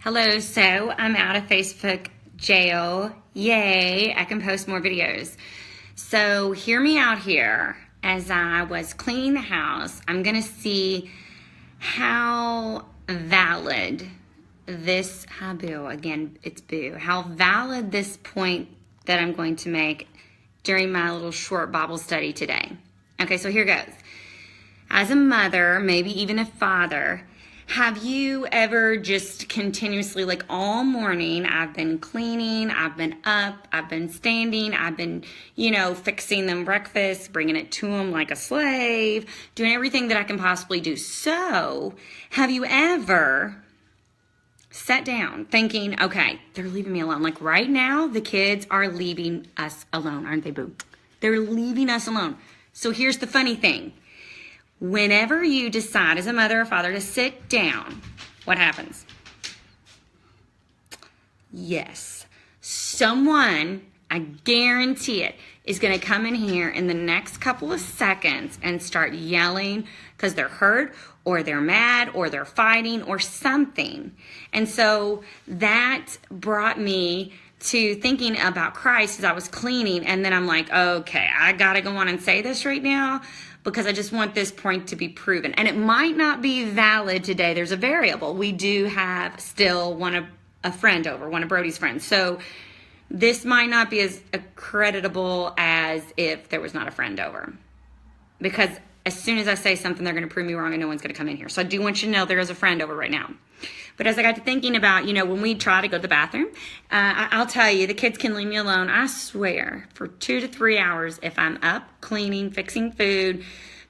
Hello, so I'm out of Facebook jail. Yay, I can post more videos. So hear me out here. As I was cleaning the house, I'm going to see how valid this, hi Boo, again, it's Boo, how valid this point that I'm going to make during my little short Bible study today. Okay, so here goes. As a mother, maybe even a father, have you ever just continuously, like all morning, I've been cleaning, I've been up, I've been standing, I've been, fixing them breakfast, bringing it to them like a slave, doing everything that I can possibly do. So, have you ever sat down thinking, okay, they're leaving me alone. Like right now, the kids are leaving us alone, aren't they, Boo? They're leaving us alone. So here's the funny thing. Whenever you decide as a mother or father to sit down, what happens? Yes, someone, I guarantee it, is going to come in here in the next couple of seconds and start yelling because they're hurt or they're mad or they're fighting or something. And so that brought me to thinking about Christ as I was cleaning. And then I'm like, okay, I got to go on and say this right now, because I just want this point to be proven. And it might not be valid today. There's a variable. We do have still a friend over, one of Brody's friends. So this might not be as creditable as if there was not a friend over. Because as soon as I say something, they're going to prove me wrong and no one's going to come in here. So I do want you to know there is a friend over right now. But as I got to thinking about, when we try to go to the bathroom, I'll tell you, the kids can leave me alone, I swear, for 2 to 3 hours if I'm up, cleaning, fixing food,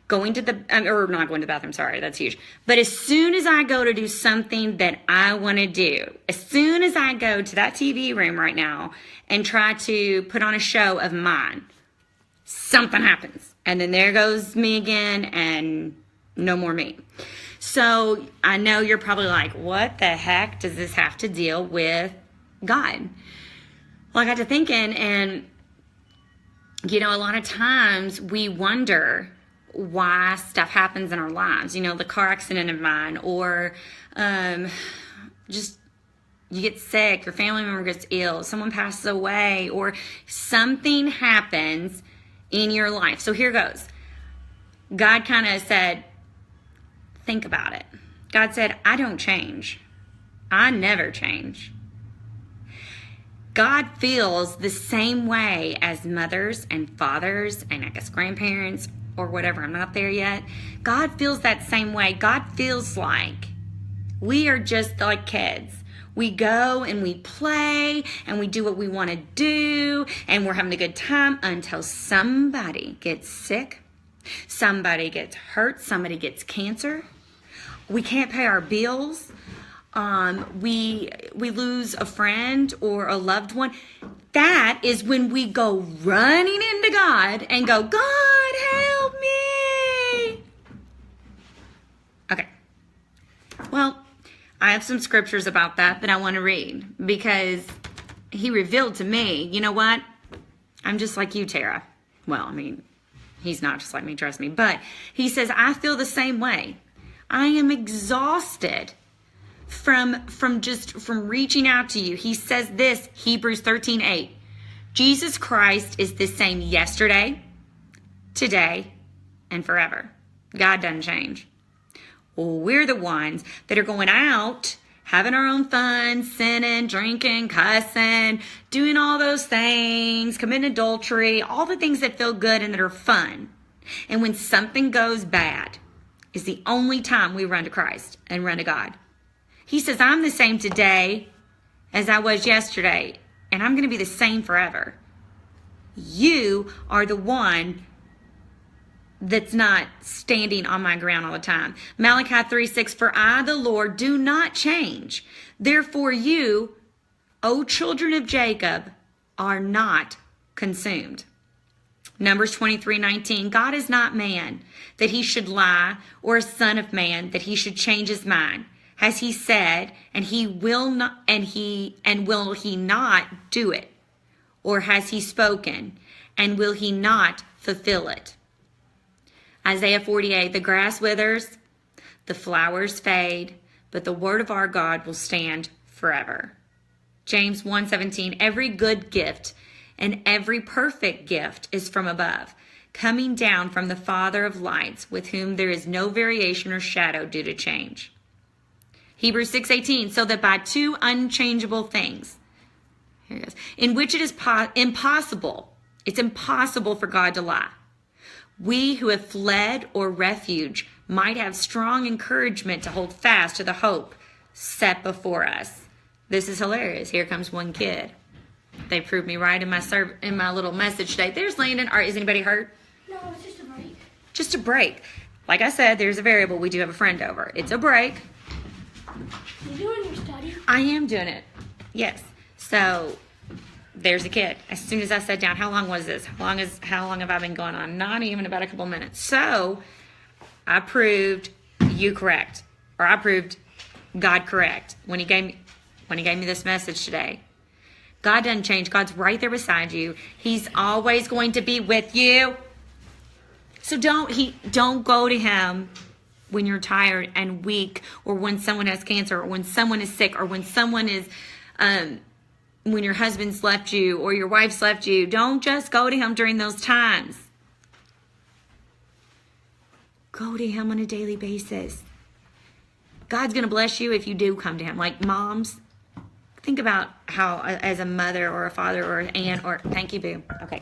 going to or not going to the bathroom, sorry, that's huge. But as soon as I go to do something that I want to do, as soon as I go to that TV room right now and try to put on a show of mine, something happens. And then there goes me again and no more me. So I know you're probably like, what the heck does this have to deal with God? Well, I got to thinking, and, a lot of times we wonder why stuff happens in our lives. The car accident of mine, or just you get sick, your family member gets ill, someone passes away, or something happens in your life. So here goes. God kind of said, think about it. God said, I don't change. I never change. God feels the same way as mothers and fathers and I guess grandparents or whatever. I'm not there yet. God feels that same way. God feels like we are just like kids. We go and we play and we do what we want to do and we're having a good time until somebody gets sick, somebody gets hurt, somebody gets cancer. We can't pay our bills. We lose a friend or a loved one. That is when we go running into God and go, God, help me. Okay. Well, I have some scriptures about that I want to read because he revealed to me, you know what? I'm just like you, Tara. Well, he's not just like me, trust me. But he says, I feel the same way. I am exhausted from reaching out to you. He says this, Hebrews 13:8. Jesus Christ is the same yesterday, today, and forever. God doesn't change. Well, we're the ones that are going out, having our own fun, sinning, drinking, cussing, doing all those things, committing adultery, all the things that feel good and that are fun. And when something goes bad, is the only time we run to Christ and run to God. He says, I'm the same today as I was yesterday, and I'm going to be the same forever. You are the one that's not standing on my ground all the time. Malachi 3:6, for I, the Lord, do not change. Therefore you, O children of Jacob, are not consumed. Numbers 23:19, God is not man that he should lie, or a son of man that he should change his mind. Has he said, and he will not, and will he not do it? Or has he spoken, and will he not fulfill it? Isaiah 48, the grass withers, the flowers fade, but the word of our God will stand forever. James 1:17, every good gift and every perfect gift is from above, coming down from the Father of lights, with whom there is no variation or shadow due to change. Hebrews 6:18, so that by two unchangeable things, here it goes, in which it is impossible for God to lie, we who have fled or refuge might have strong encouragement to hold fast to the hope set before us. This is hilarious. Here comes one kid. They proved me right in my little message today. There's Landon. All right, is anybody hurt? No, it's just a break. Just a break. Like I said, there's a variable. We do have a friend over. It's a break. You doing your study? I am doing it. Yes. So there's a kid. As soon as I sat down, how long was this? How long have I been going on? Not even about a couple minutes. So I proved you correct, or I proved God correct when he gave me this message today. God doesn't change. God's right there beside you. He's always going to be with you. So don't go to him when you're tired and weak, or when someone has cancer, or when someone is sick, or when someone is when your husband's left you or your wife's left you. Don't just go to him during those times. Go to him on a daily basis. God's going to bless you if you do come to him. Like moms, think about how as a mother or a father or an aunt, or thank you, boo. Okay.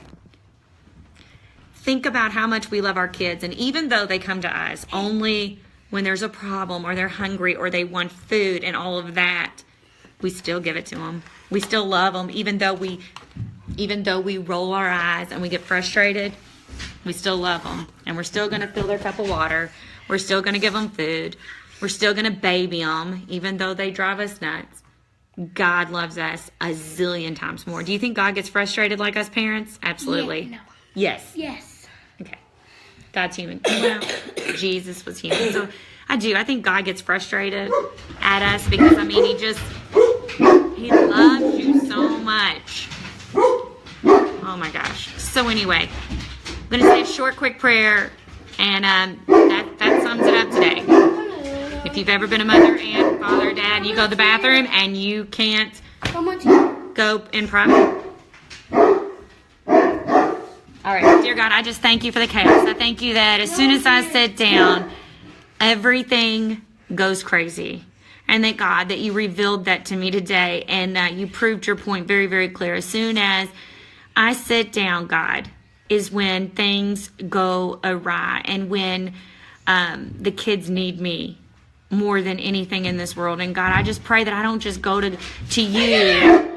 Think about how much we love our kids. And even though they come to us only when there's a problem, or they're hungry, or they want food and all of that, we still give it to them. We still love them. Even though we roll our eyes and we get frustrated, we still love them. And we're still going to fill their cup of water. We're still going to give them food. We're still going to baby them, even though they drive us nuts. God loves us a zillion times more. Do you think God gets frustrated like us parents? Absolutely. Yeah, no. Yes. Yes. Okay. God's human. Well, Jesus was human. So I do. I think God gets frustrated at us because, I mean, he loves you so much. Oh my gosh. So anyway, I'm going to say a short, quick prayer, and that sums it up today. If you've ever been a mother, aunt, father, dad, you go to the bathroom and you can't go in private. All right, dear God, I just thank you for the chaos. I thank you that as soon as I sit down, everything goes crazy. And that, God, that you revealed that to me today, and that you proved your point very, very clear. As soon as I sit down, God, is when things go awry, and when the kids need me more than anything in this world. And God, I just pray that I don't just go to you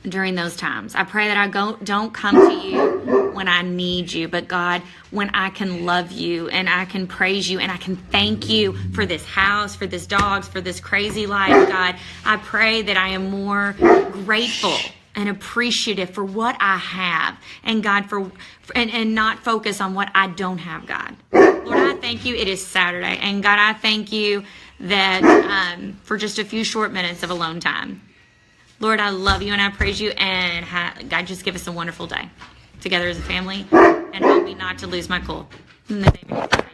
during those times. I pray that I don't come to you when I need you, but God, when I can love you and I can praise you and I can thank you for this house, for this dogs, for this crazy life, God, I pray that I am more grateful and appreciative for what I have, and God, and not focus on what I don't have, God. Lord, I thank you. It is Saturday, and God, I thank you that for just a few short minutes of alone time. Lord, I love you and I praise you, and God, just give us a wonderful day together as a family, and help me not to lose my cool. In the name of Jesus.